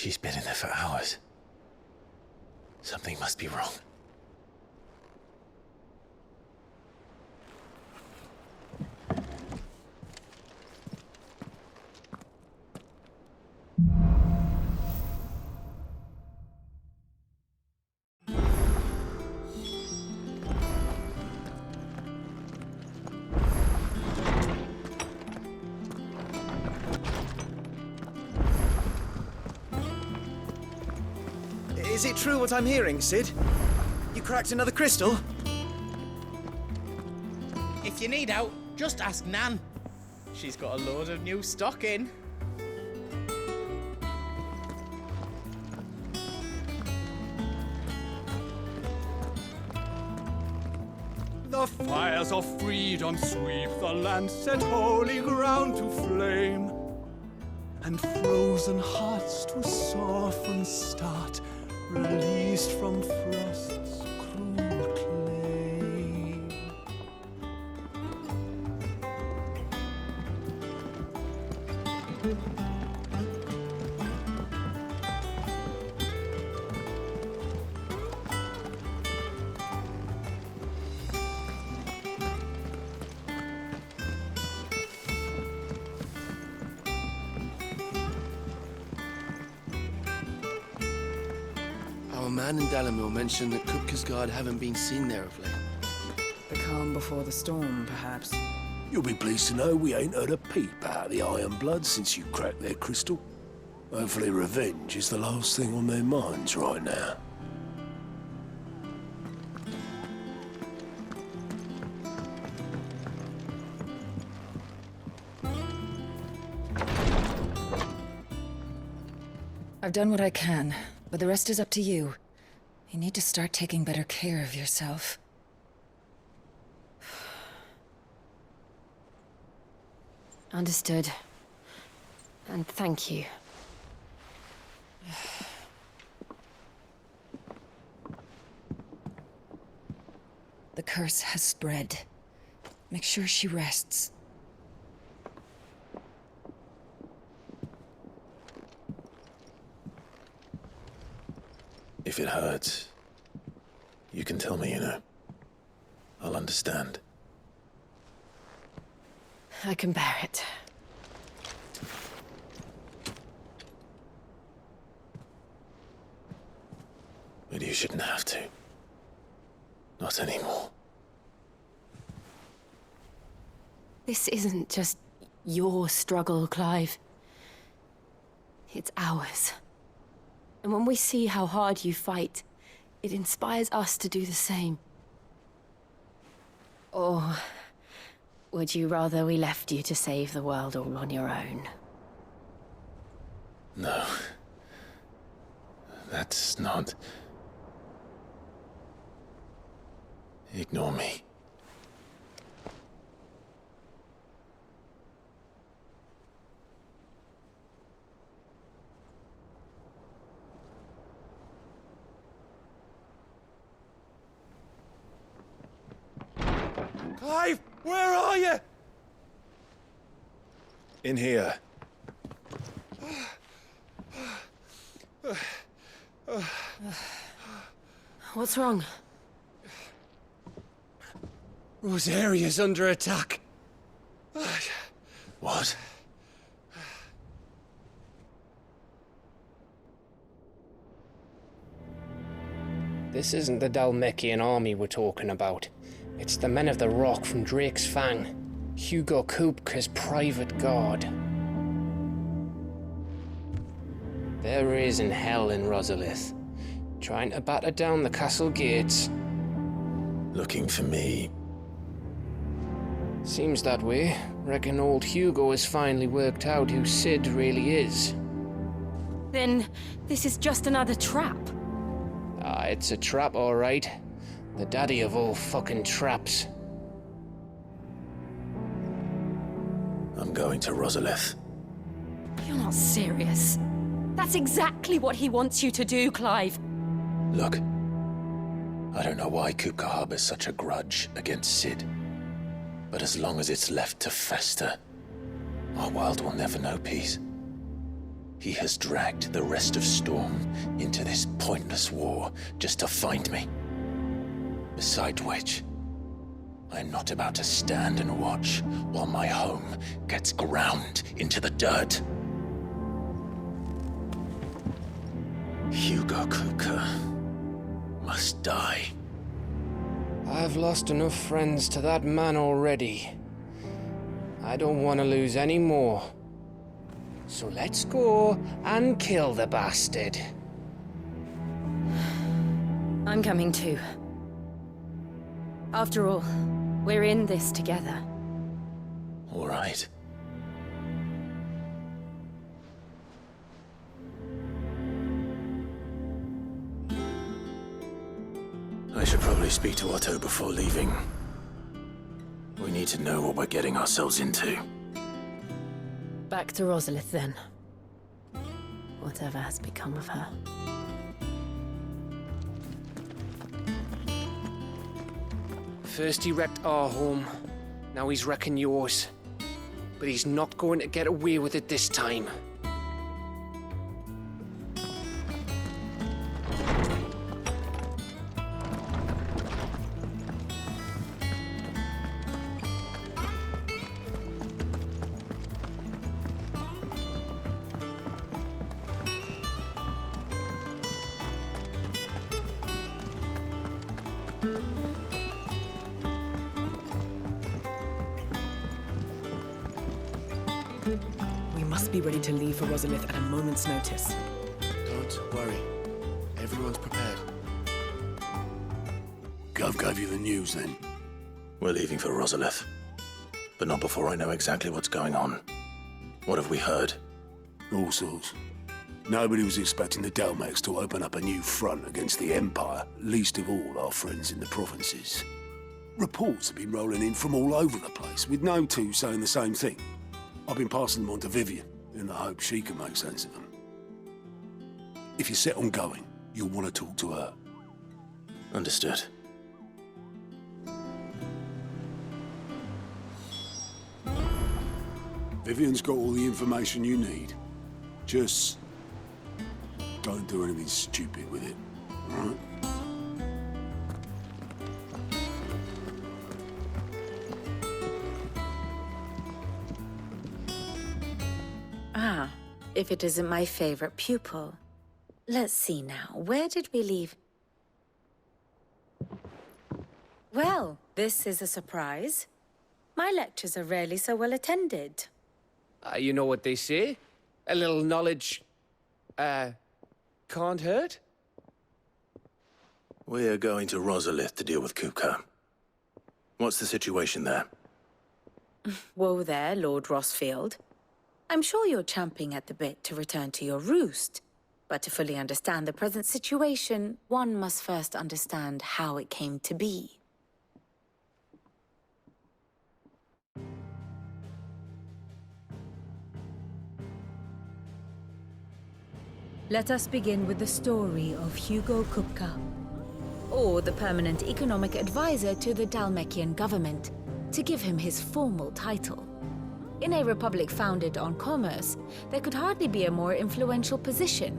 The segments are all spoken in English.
She's been in there for hours. Something must be wrong. Is it true what I'm hearing, Sid? You cracked another crystal? If you need out, just ask Nan. She's got a load of new stock in. The fires of freedom sweep the land, set holy ground to flame, and frozen hearts to soften start, released from frost's cruel clay. Our man in Dalamil mentioned that Kupka's guard haven't been seen there of late. The calm before the storm, perhaps. You'll be pleased to know we ain't heard a peep out of the Iron Blood since you cracked their crystal. Hopefully revenge is the last thing on their minds right now. I've done what I can, but the rest is up to you. You need to start taking better care of yourself. Understood. And thank you. The curse has spread. Make sure she rests. If it hurts, you can tell me, you know. I'll understand. I can bear it. But you shouldn't have to. Not anymore. This isn't just your struggle, Clive. It's ours. And when we see how hard you fight, it inspires us to do the same. Or would you rather we left you to save the world all on your own? No. That's not... Ignore me. Clive, where are you? In here. What's wrong? Rosaria's under attack. What? This isn't the Dalmekian army we're talking about. It's the men of the Rock from Drake's Fang. Hugo Kupka's private guard. They're raising hell in Rosalith, trying to batter down the castle gates. Looking for me. Seems that way. Reckon old Hugo has finally worked out who Sid really is. Then this is just another trap. Ah, it's a trap, all right. The daddy of all fucking traps. I'm going to Rosalith. You're not serious. That's exactly what he wants you to do, Clive. Look, I don't know why Kupka harbors such a grudge against Sid. But as long as it's left to fester, our world will never know peace. He has dragged the rest of Storm into this pointless war just to find me. Besides which, I'm not about to stand and watch while my home gets ground into the dirt. Hugo Kupka must die. I've lost enough friends to that man already. I don't want to lose any more. So let's go and kill the bastard. I'm coming too. After all, we're in this together. All right. I should probably speak to Otto before leaving. We need to know what we're getting ourselves into. Back to Rosalith then. Whatever has become of her. First he wrecked our home, now he's wrecking yours. But he's not going to get away with it this time. We must be ready to leave for Rosalith at a moment's notice. Don't worry. Everyone's prepared. Gov gave you the news then? We're leaving for Rosalith. But not before I know exactly what's going on. What have we heard? All sorts. Nobody was expecting the Dalmex to open up a new front against the Empire, least of all our friends in the provinces. Reports have been rolling in from all over the place, with no two saying the same thing. I've been passing them on to Vivian, in the hope she can make sense of them. If you're set on going, you'll want to talk to her. Understood. Vivian's got all the information you need. Just don't do anything stupid with it, all right? Ah, if it isn't my favorite pupil. Let's see now, where did we leave? Well, this is a surprise. My lectures are rarely so well attended. You know what they say? A little knowledge, can't hurt? We're going to Rosalith to deal with Kupka. What's the situation there? Whoa there, Lord Rossfield. I'm sure you're champing at the bit to return to your roost. But to fully understand the present situation, one must first understand how it came to be. Let us begin with the story of Hugo Kupka, Or the permanent economic advisor to the Dalmekian government, to give him his formal title. In a republic founded on commerce, there could hardly be a more influential position.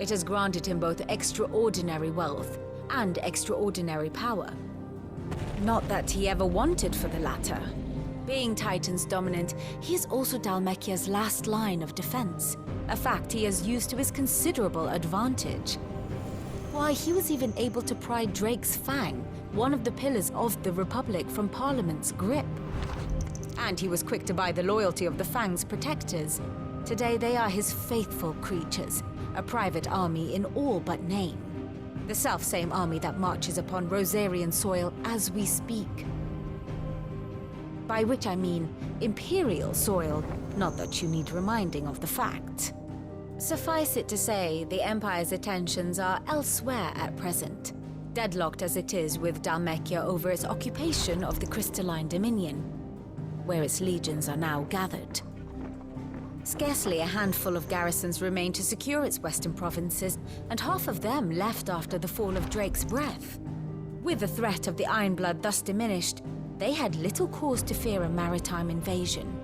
It has granted him both extraordinary wealth and extraordinary power. Not that he ever wanted for the latter. Being Titan's dominant, he is also Dalmekia's last line of defense, a fact he has used to his considerable advantage. Why, he was even able to pry Drake's Fang, one of the pillars of the Republic, from Parliament's grip. And he was quick to buy the loyalty of the Fang's protectors. Today they are his faithful creatures, a private army in all but name. The self-same army that marches upon Rosarian soil as we speak. By which I mean Imperial soil, not that you need reminding of the fact. Suffice it to say, the Empire's attentions are elsewhere at present, deadlocked as it is with Dalmekia over its occupation of the Crystalline Dominion, where its legions are now gathered. Scarcely a handful of garrisons remain to secure its western provinces, and half of them left after the fall of Drake's Breath. With the threat of the Ironblood thus diminished, they had little cause to fear a maritime invasion.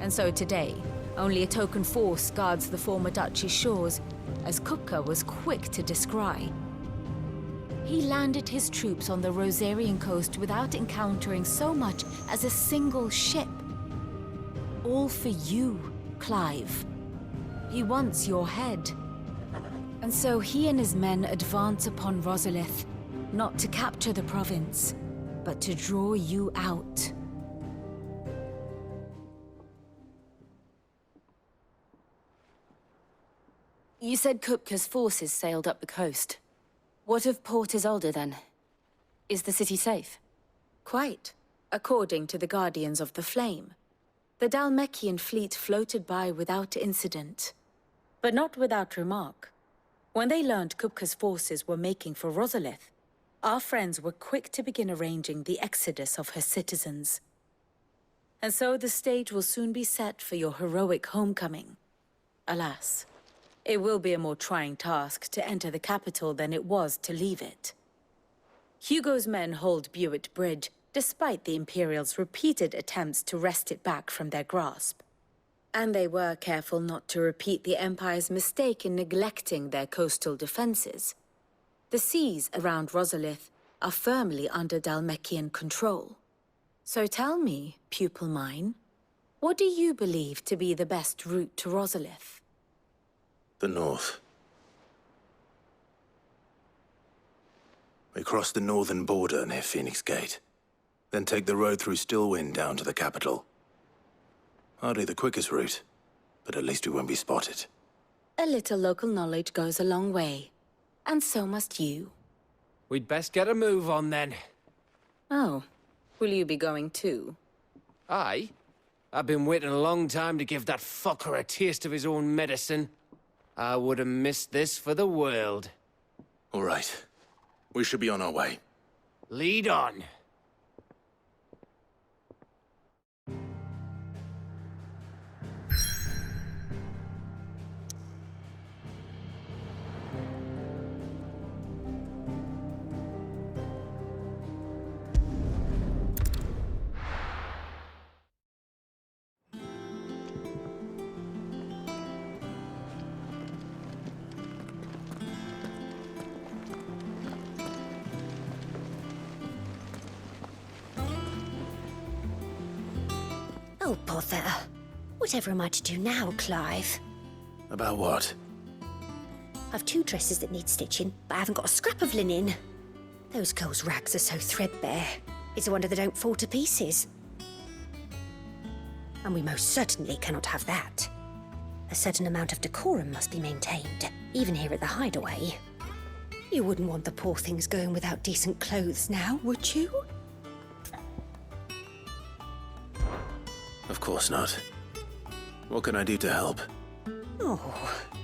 And so today, Only a token force guards the former duchy's shores, as Kupka was quick to descry. He landed his troops on the Rosarian coast without encountering so much as a single ship. All for you, Clive. He wants your head. And so he and his men advance upon Rosalith, not to capture the province, but to draw you out. You said Kupka's forces sailed up the coast. What of Port Isolde, then? Is the city safe? Quite, according to the Guardians of the Flame. The Dhalmekian fleet floated by without incident, but not without remark. When they learned Kupka's forces were making for Rosalith, our friends were quick to begin arranging the exodus of her citizens. And so the stage will soon be set for your heroic homecoming. Alas, it will be a more trying task to enter the capital than it was to leave it. Hugo's men hold Buet Bridge, despite the Imperials' repeated attempts to wrest it back from their grasp. And they were careful not to repeat the Empire's mistake in neglecting their coastal defenses. The seas around Rosalith are firmly under Dhalmekian control. So tell me, pupil mine, what do you believe to be the best route to Rosalith? The north. We cross the northern border near Phoenix Gate, then take the road through Stillwind down to the capital. Hardly the quickest route, but at least we won't be spotted. A little local knowledge goes a long way, and so must you. We'd best get a move on then. Oh, will you be going too? Aye. I've been waiting a long time to give that fucker a taste of his own medicine. I would have missed this for the world. All right. We should be on our way. Lead on. Oh, bother. Whatever am I to do now, Clive? About what? I've 2 dresses that need stitching, but I haven't got a scrap of linen. Those girls' rags are so threadbare. It's a wonder they don't fall to pieces. And we most certainly cannot have that. A certain amount of decorum must be maintained, even here at the Hideaway. You wouldn't want the poor things going without decent clothes now, would you? Of course not. What can I do to help? Oh,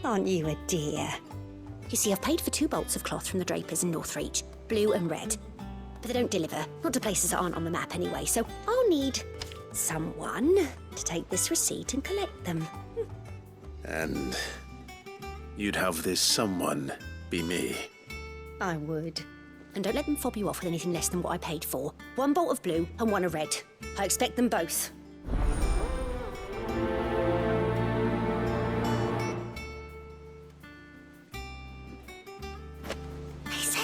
aren't you a dear? You see, I've paid for 2 bolts of cloth from the drapers in Northreach, blue and red. But they don't deliver, not to places that aren't on the map anyway, so I'll need someone to take this receipt and collect them. And you'd have this someone be me? I would. And don't let them fob you off with anything less than what I paid for. 1 bolt of blue and 1 of red. I expect them both.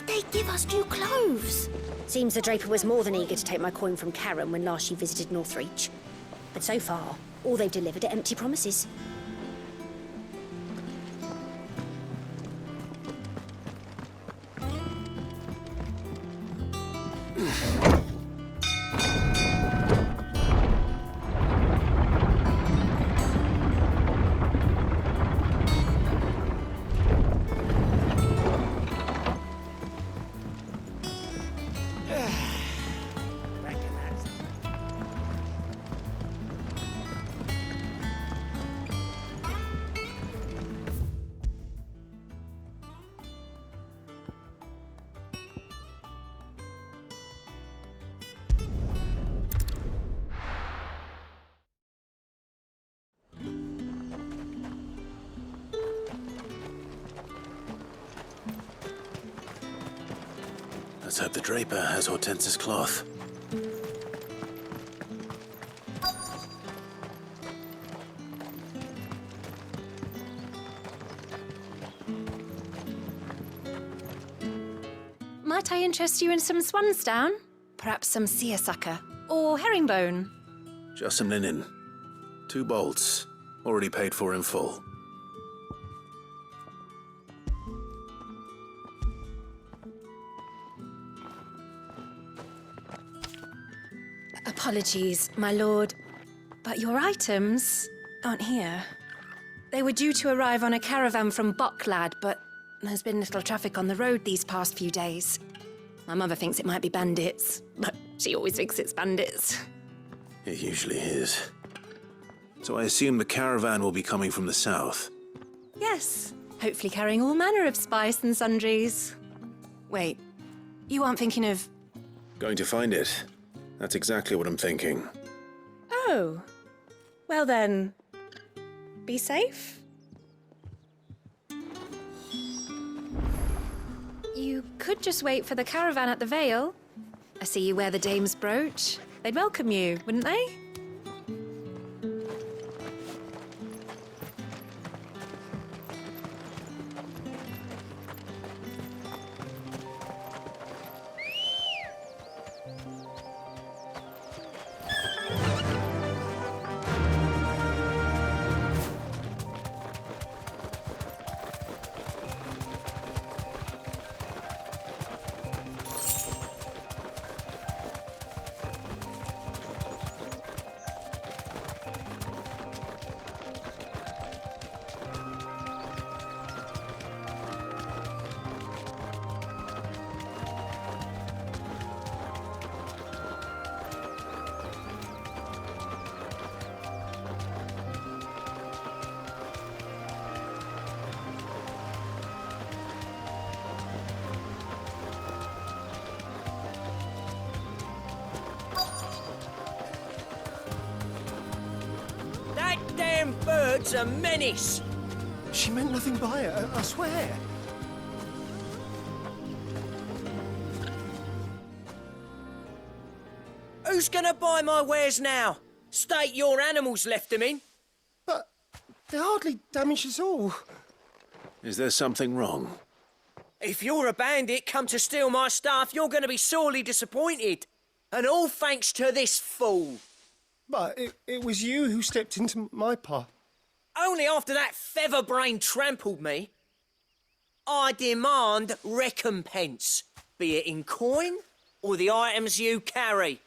They'd give us new clothes. Seems the draper was more than eager to take my coin from Karen when last she visited Northreach. But so far, all they've delivered are empty promises. Let's hope the draper has Hortense's cloth. Might I interest you in some swansdown? Perhaps some seersucker or herringbone? Just some linen. 2 bolts. Already paid for in full. Apologies, my lord, but your items aren't here. They were due to arrive on a caravan from Boklad, but there's been little traffic on the road these past few days. My mother thinks it might be bandits, but she always thinks it's bandits. It usually is. So I assume the caravan will be coming from the south. Yes, hopefully carrying all manner of spice and sundries. Wait, you aren't thinking of... Going to find it. That's exactly what I'm thinking. Oh, well then, be safe. You could just wait for the caravan at the Vale. I see you wear the dame's brooch. They'd welcome you, wouldn't they? Bird's a menace. She meant nothing by it, I swear. Who's gonna buy my wares now? State your animals left them in. But they hardly damaged us all. Is there something wrong? If you're a bandit come to steal my stuff, you're gonna be sorely disappointed. And all thanks to this fool. But it was you who stepped into my path. Only after that featherbrain trampled me. I demand recompense, be it in coin or the items you carry.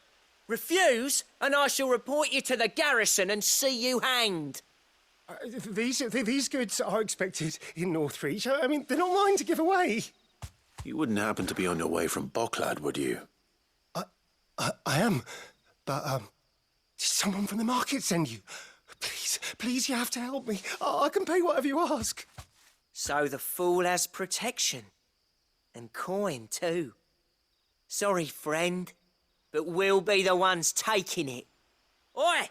Refuse, and I shall report you to the garrison and see you hanged. These goods are expected in Northreach. I mean, they're not mine to give away. You wouldn't happen to be on your way from Boklad, would you? I am, but did someone from the market send you? Please, you have to help me. I can pay whatever you ask. So the fool has protection. And coin, too. Sorry, friend, but we'll be the ones taking it. Oi!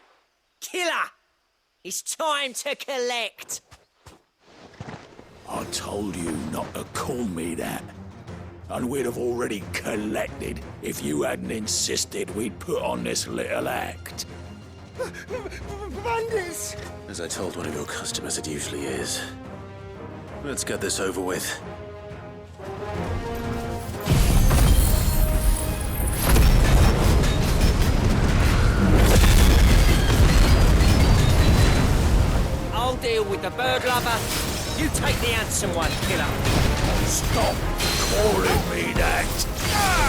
Killer! It's time to collect! I told you not to call me that. And we'd have already collected if you hadn't insisted we'd put on this little act. Bandits! As I told one of your customers, it usually is. Let's get this over with. I'll deal with the bird lover. You take the handsome one, killer. Stop calling me that!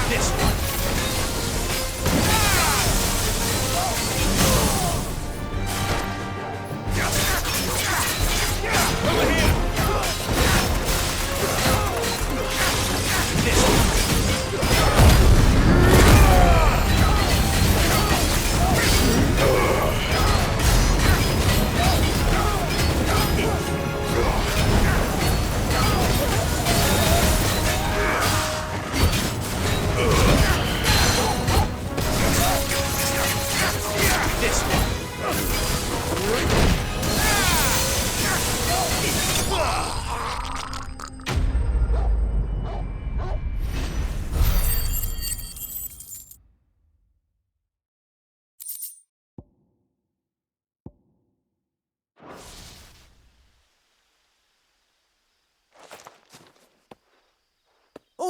This one. Over here! This one.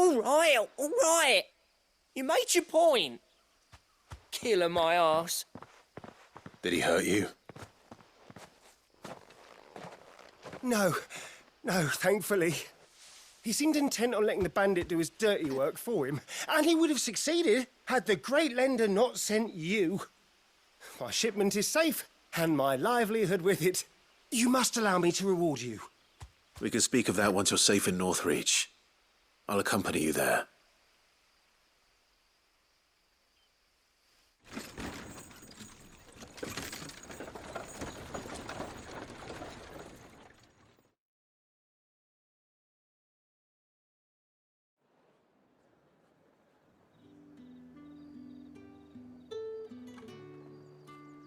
All right. You made your point. Killing my arse. Did he hurt you? No, thankfully. He seemed intent on letting the bandit do his dirty work for him, and he would have succeeded had the great lender not sent you. My shipment is safe, and my livelihood with it. You must allow me to reward you. We can speak of that once you're safe in Northreach. I'll accompany you there.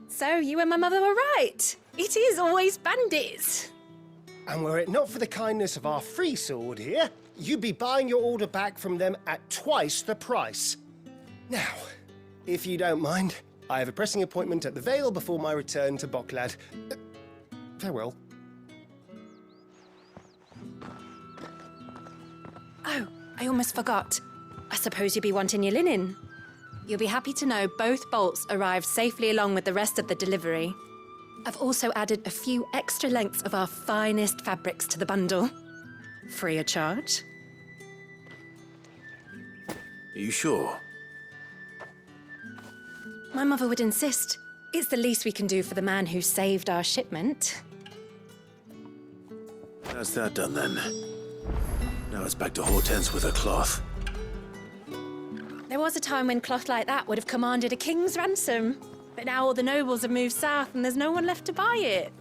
So you and my mother were right. It is always bandits. And were it not for the kindness of our free sword here, you'd be buying your order back from them at twice the price. Now, if you don't mind, I have a pressing appointment at the Vale before my return to Bocklad. Farewell. Oh, I almost forgot. I suppose you'll be wanting your linen. You'll be happy to know both bolts arrived safely along with the rest of the delivery. I've also added a few extra lengths of our finest fabrics to the bundle. Free of charge. Are you sure? My mother would insist. It's the least we can do for the man who saved our shipment. That's that done then. Now it's back to Hortense with her cloth. There was a time when cloth like that would have commanded a king's ransom. But now all the nobles have moved south and there's no one left to buy it.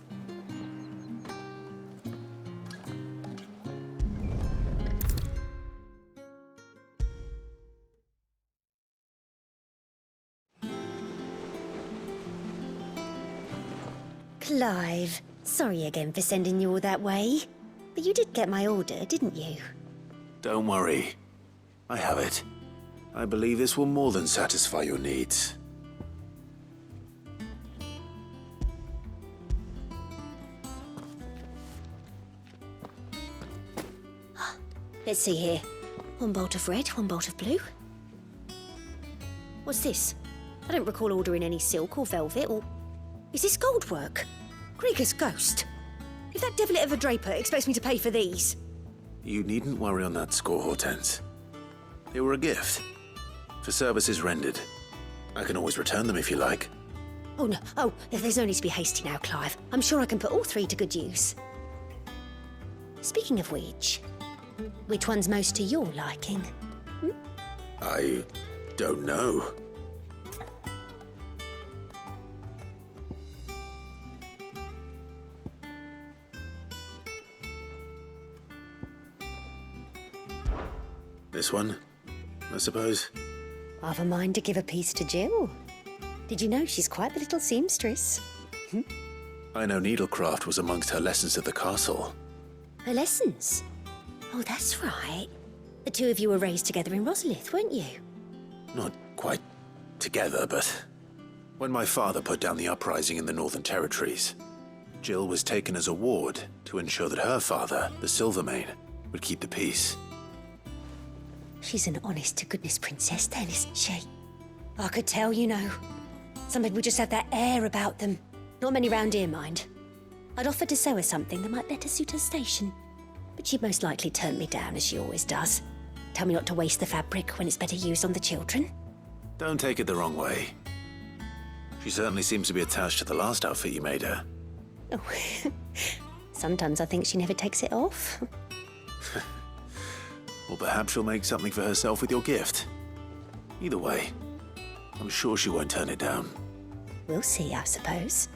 Clive, sorry again for sending you all that way. But you did get my order, didn't you? Don't worry. I have it. I believe this will more than satisfy your needs. Let's see here. One bolt of red, one bolt of blue. What's this? I don't recall ordering any silk or velvet or... Is this gold work? Krieger's ghost. If that devilet of a draper expects me to pay for these... You needn't worry on that score, Hortense. They were a gift. For services rendered. I can always return them if you like. Oh, no. Oh, there's no need to be hasty now, Clive. I'm sure I can put all three to good use. Speaking of which one's most to your liking? I don't know. This one, I suppose. I've a mind to give a piece to Jill. Did you know she's quite the little seamstress? I know needlecraft was amongst her lessons at the castle. Her lessons? Oh, that's right. The two of you were raised together in Rosalith, weren't you? Not quite together, but when my father put down the uprising in the Northern Territories, Jill was taken as a ward to ensure that her father, the Silvermane, would keep the peace. She's an honest-to-goodness princess then, isn't she? I could tell, you know. Some people just have that air about them. Not many round here, mind. I'd offered to sew her something that might better suit her station. But she'd most likely turn me down, as she always does. Tell me not to waste the fabric when it's better used on the children. Don't take it the wrong way. She certainly seems to be attached to the last outfit you made her. Oh, sometimes I think she never takes it off. Or perhaps she'll make something for herself with your gift. Either way, I'm sure she won't turn it down. We'll see, I suppose.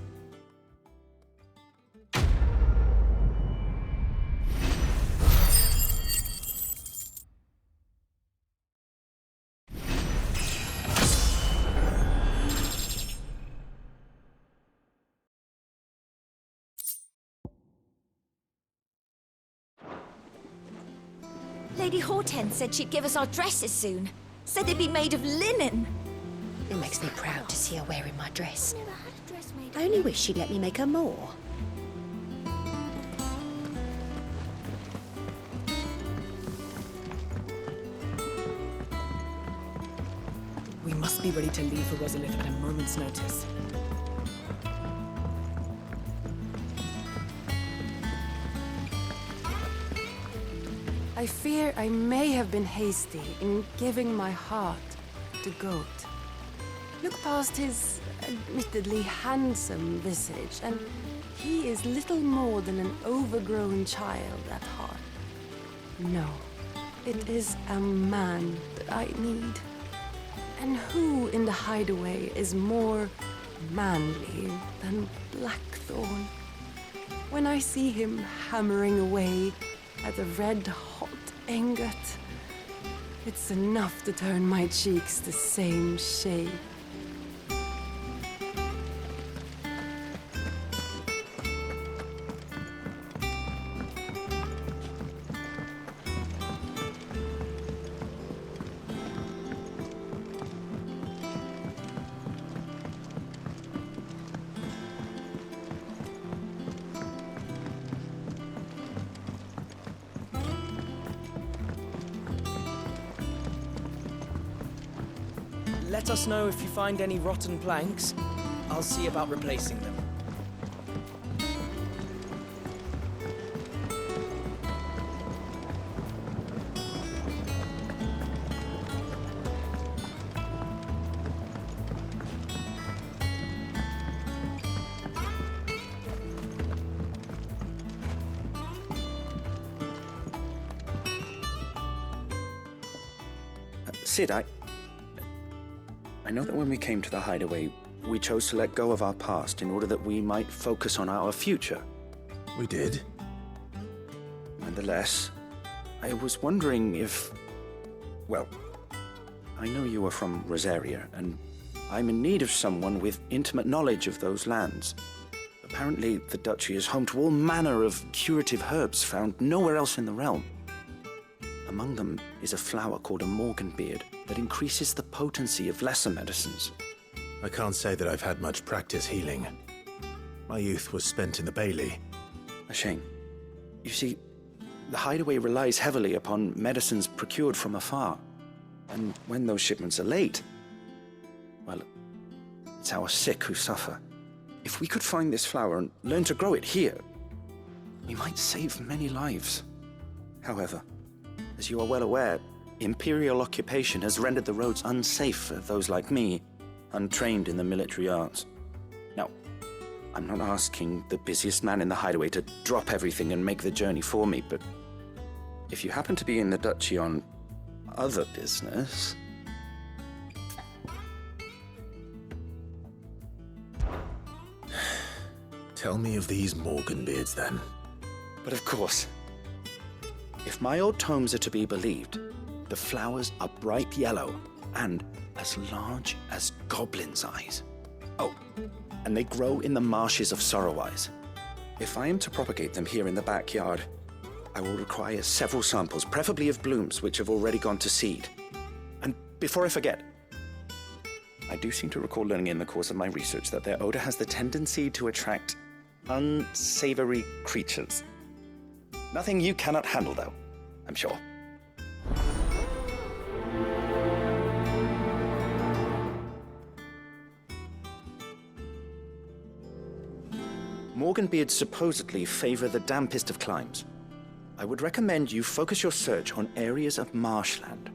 Lady Hortense said she'd give us our dresses soon. Said they'd be made of linen. It makes me proud to see her wearing my dress. I only wish she'd let me make her more. be ready to leave for Rosalith at a moment's notice. I fear I may have been hasty in giving my heart to Goat. Look past his admittedly handsome visage, and he is little more than an overgrown child at heart. No, it is a man that I need. And who in the Hideaway is more manly than Blackthorn? When I see him hammering away at a red-hot ingot, it's enough to turn my cheeks the same shade. Let us know if you find any rotten planks. I'll see about replacing them. Sid, I know that when we came to the Hideaway, we chose to let go of our past in order that we might focus on our future. We did. Nonetheless, I was wondering if... Well, I know you are from Rosaria, and I'm in need of someone with intimate knowledge of those lands. Apparently, the Duchy is home to all manner of curative herbs found nowhere else in the realm. Among them is a flower called a Morganbeard that increases the potency of lesser medicines. I can't say that I've had much practice healing. My youth was spent in the Bailey. A shame. You see, the Hideaway relies heavily upon medicines procured from afar. And when those shipments are late, well, it's our sick who suffer. If we could find this flower and learn to grow it here, we might save many lives. However, as you are well aware, Imperial occupation has rendered the roads unsafe for those like me, untrained in the military arts. Now, I'm not asking the busiest man in the Hideaway to drop everything and make the journey for me, but if you happen to be in the Duchy on other business... Tell me of these Morganbeards, then. But of course. If my old tomes are to be believed, the flowers are bright yellow and as large as goblins' eyes. Oh, and they grow in the marshes of Sorrowwise. If I am to propagate them here in the backyard, I will require several samples, preferably of blooms which have already gone to seed. And before I forget, I do seem to recall learning in the course of my research that their odor has the tendency to attract unsavory creatures. Nothing you cannot handle, though, I'm sure. Morganbeards supposedly favor the dampest of climes. I would recommend you focus your search on areas of marshland.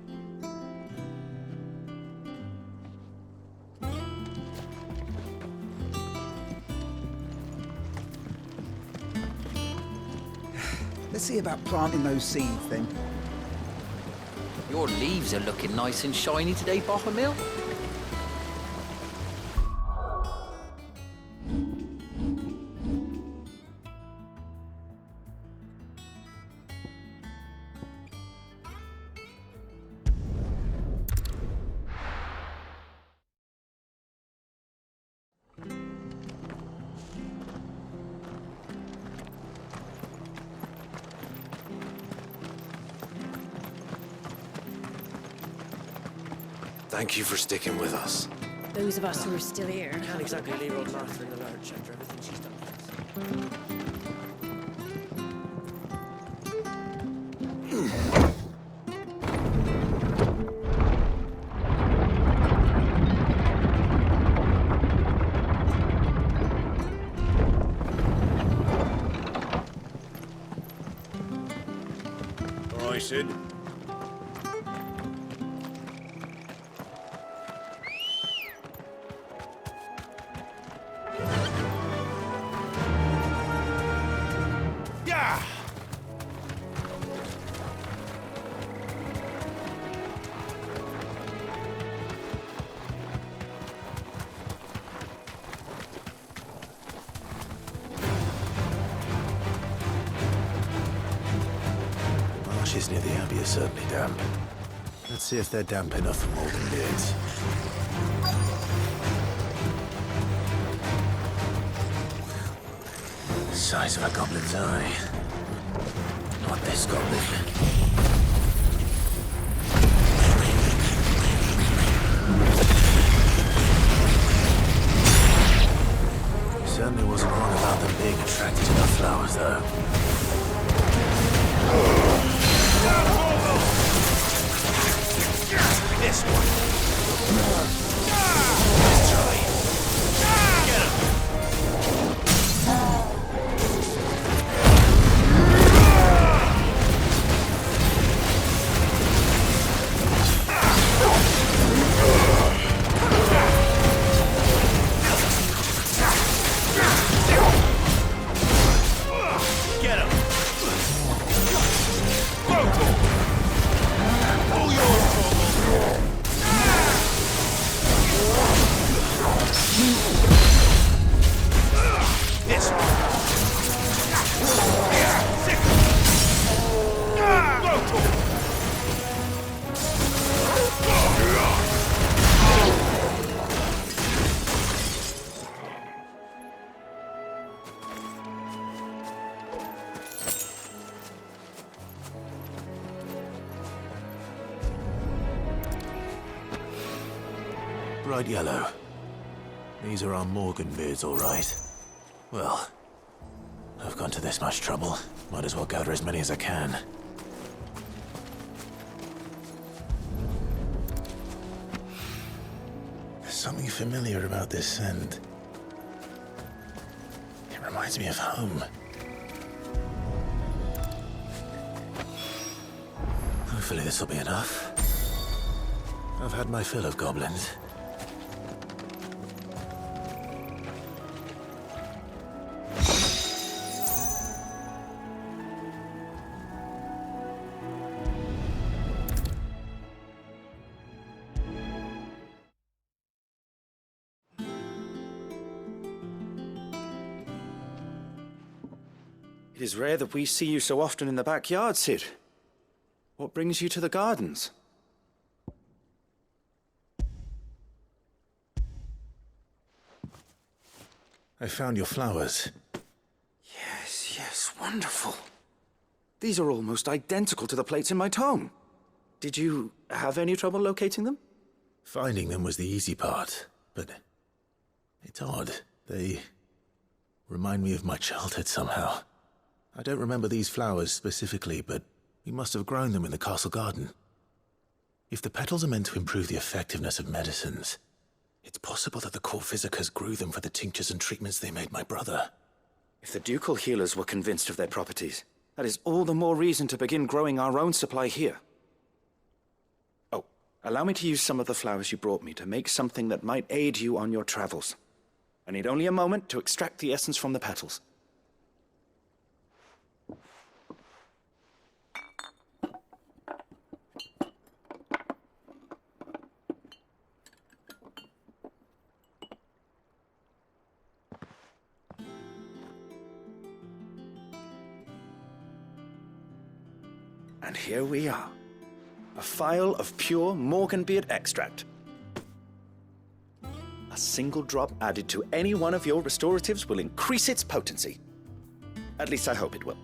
Let's see about planting those seeds, then. Your leaves are looking nice and shiny today, Bottomhill. Thank you for sticking with us. Those of us who are still here. Can't exactly leave old Martha in the lurch after everything she's done for us. Sid. Yeah! Marshes near the Abbey are certainly damp. Let's see if they're damp enough for Morgan beards. The size of a goblin's eye. Not this goblin. Certainly wasn't wrong about them being attracted to the flowers, though. This one. Let's try. Get him. Get him. Pull yours, this one. Bright yellow. These are our Morgan beards, all right. Well, I've gone to this much trouble. Might as well gather as many as I can. There's something familiar about this scent. It reminds me of home. Hopefully this will be enough. I've had my fill of goblins. It is rare that we see you so often in the backyard, Sid. What brings you to the gardens? I found your flowers. Yes, wonderful. These are almost identical to the plates in my tome. Did you have any trouble locating them? Finding them was the easy part, but it's odd. They remind me of my childhood somehow. I don't remember these flowers specifically, but we must have grown them in the castle garden. If the petals are meant to improve the effectiveness of medicines, it's possible that the court physicers grew them for the tinctures and treatments they made my brother. If the ducal healers were convinced of their properties, that is all the more reason to begin growing our own supply here. Oh, allow me to use some of the flowers you brought me to make something that might aid you on your travels. I need only a moment to extract the essence from the petals. And here we are. A phial of pure Morganbeard extract. A single drop added to any one of your restoratives will increase its potency. At least I hope it will.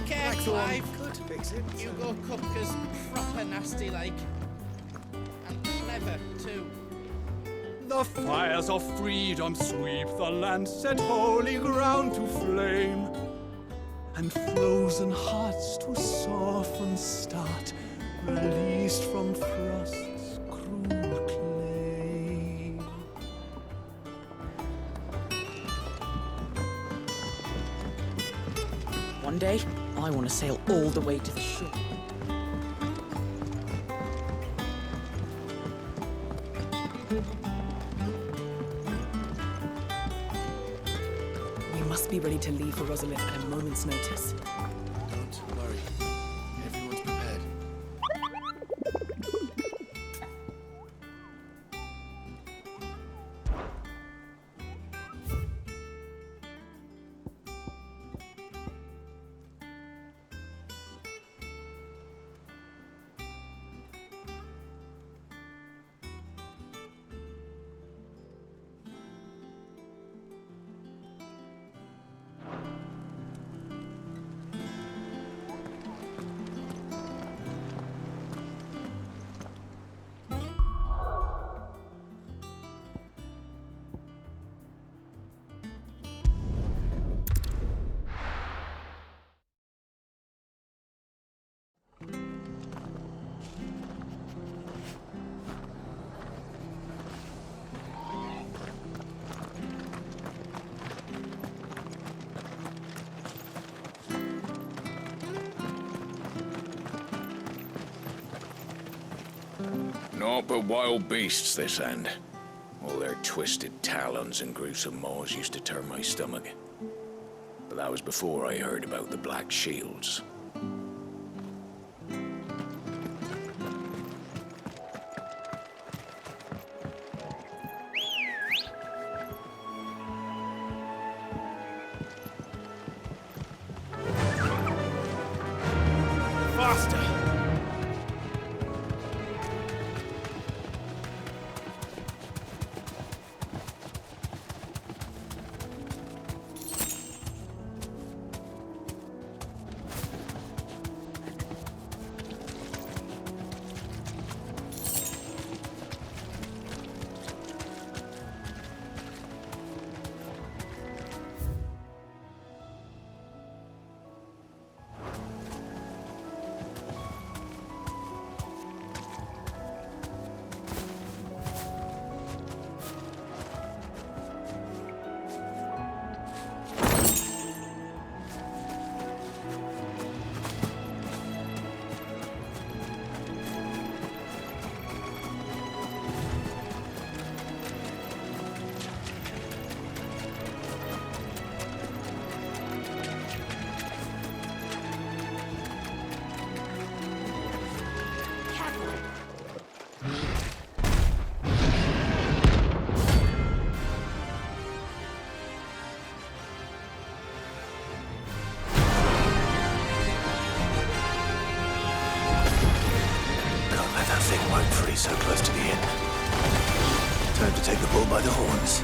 care, Clive. Could fix it. Hugo Kupka's proper nasty like. And clever, too. The fires of freedom sweep the land, set holy ground to flame, and frozen hearts to soften start, released from frost's cruel clay. One day, I want to sail all the way to the shore. We must be ready to leave for Rosalith at a moment's notice. Don't worry. Everyone's prepared. Naught but wild beasts, this end. All their twisted talons and gruesome maws used to turn my stomach. But that was before I heard about the Black Shields. Faster! So close to the end. Time to take the bull by the horns.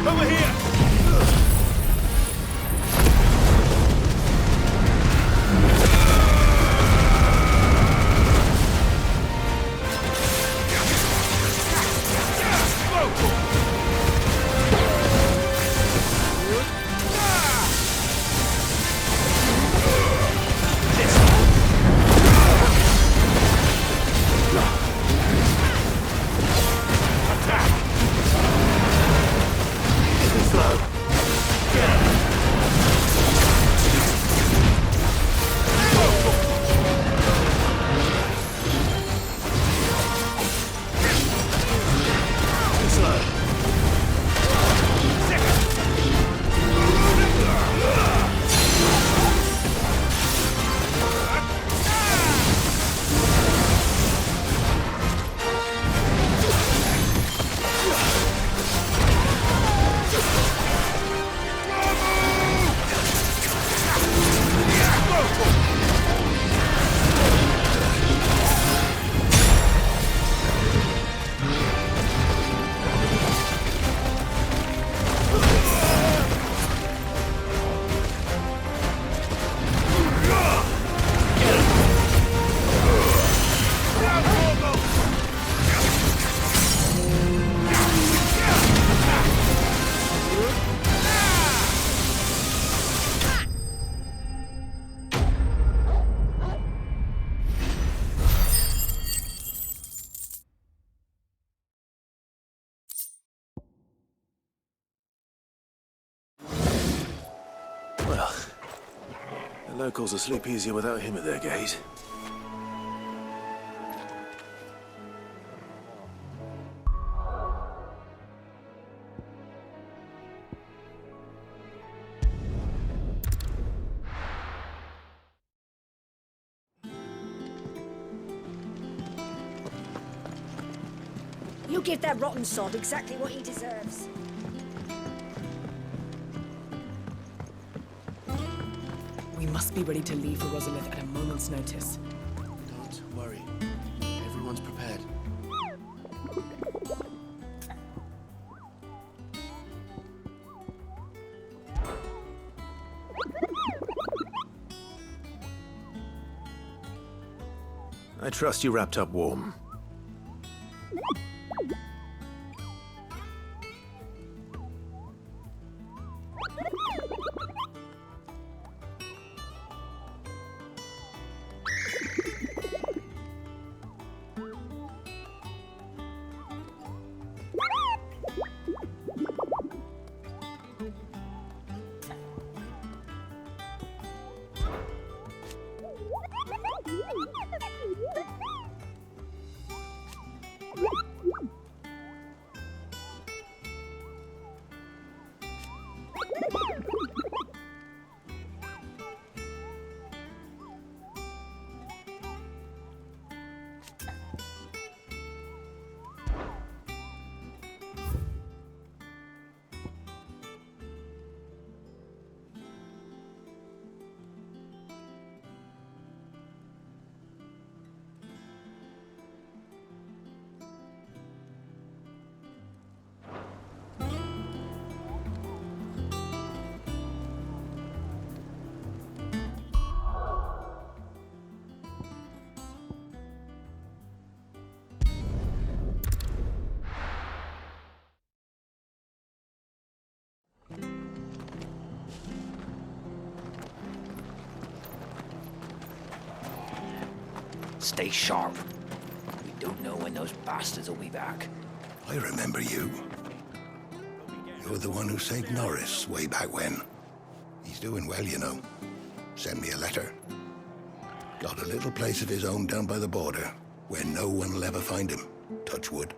Over locals will sleep easier without him at their gate. You give that rotten sod exactly what he deserves. We must be ready to leave for Rosalith at a moment's notice. Don't worry. Everyone's prepared. I trust you wrapped up warm. Stay sharp. We don't know when those bastards will be back. I remember you. You're the one who saved Norris way back when. He's doing well, you know. Sent me a letter. Got a little place of his own down by the border, where no one will ever find him. Touch wood.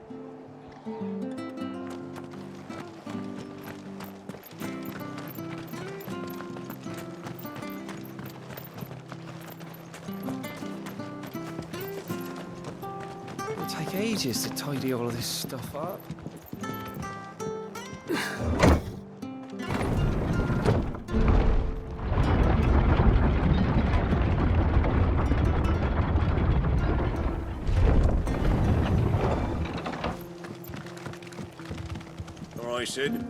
It'll take ages to tidy all of this stuff up. All right, Sid.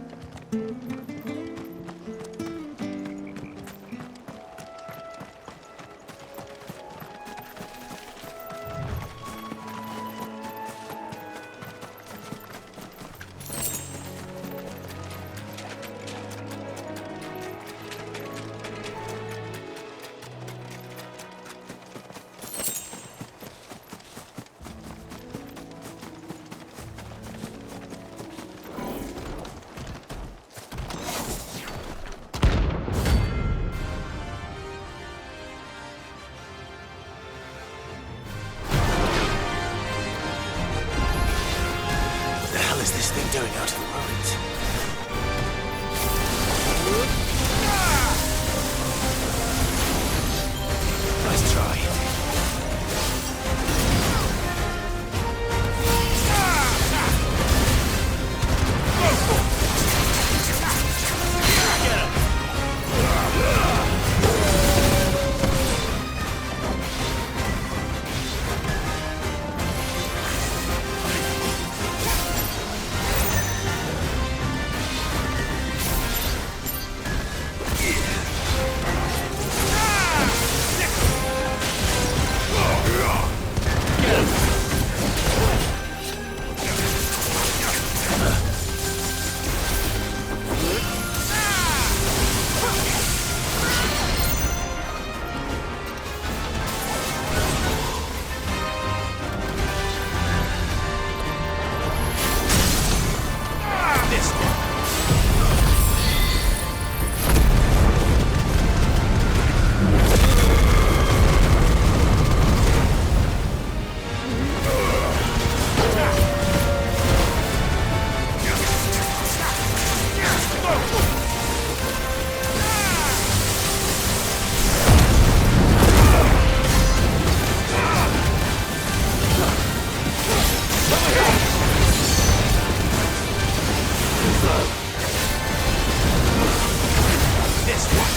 This one.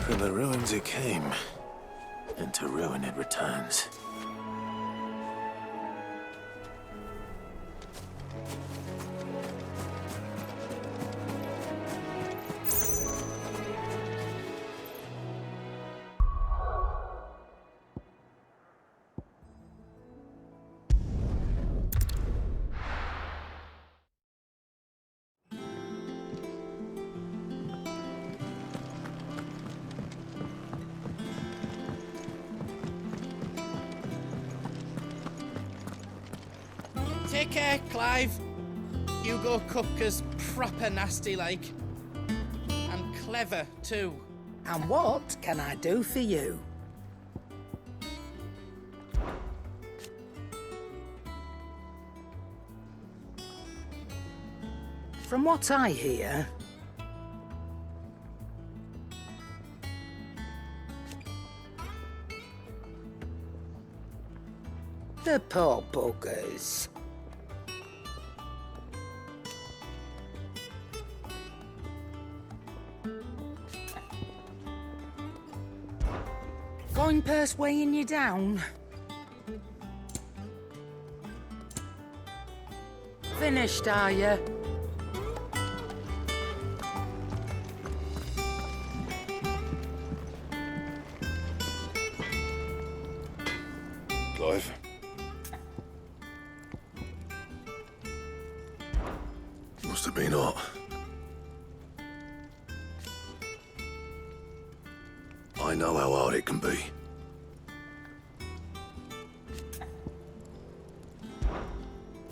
From the ruins it came, and to ruin it returns. Take care, Clive. Hugo Kupka's proper nasty like. And clever, too. And what can I do for you? From what I hear, the poor buggers. Coin purse weighing you down? Finished, are you? Clive? Must have been hot. I know how hard it can be.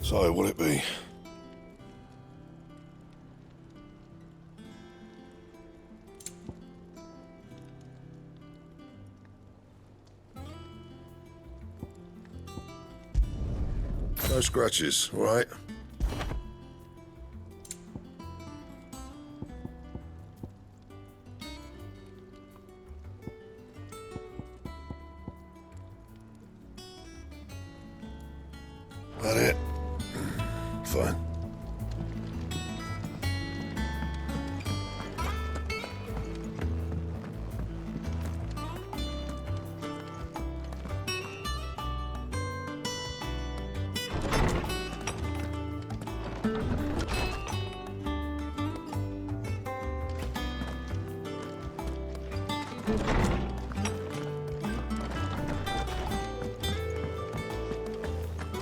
So, will it be? No scratches, all right? That it? Fine.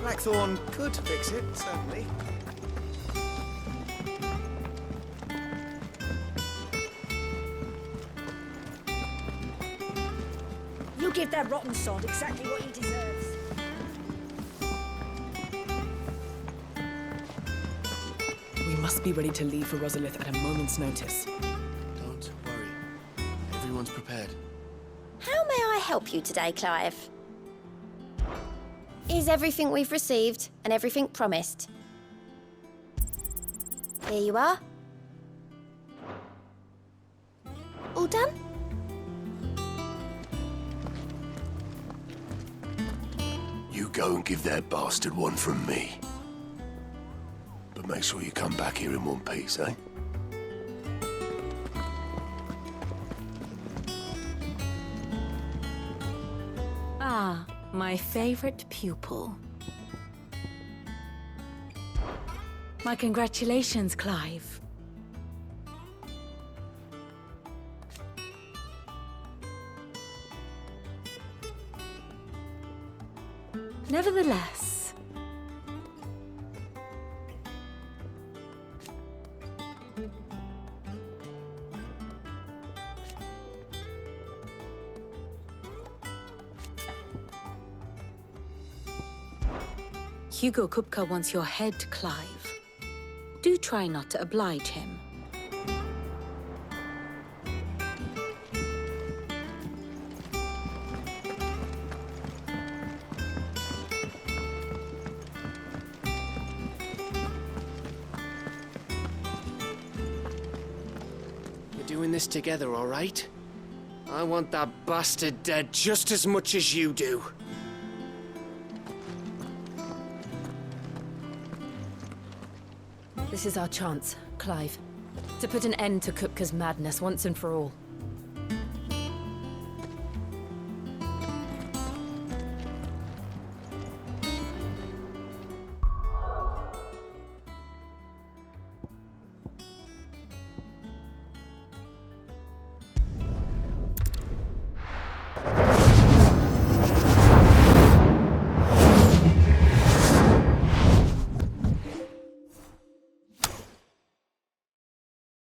Blackthorn could fix it, certainly. You give that rotten sod exactly what he deserves. We must be ready to leave for Rosalith at a moment's notice. Don't worry. Everyone's prepared. How may I help you today, Clive? Is everything we've received and everything promised? Here you are. All done? You go and give that bastard one from me. But make sure you come back here in one piece, eh? Ah, my favorite pupil. My congratulations, Clive. Nevertheless, Hugo Kupka wants your head, Clive. Do try not to oblige him. We're doing this together, all right? I want that bastard dead just as much as you do. This is our chance, Clive. To put an end to Kupka's madness once and for all.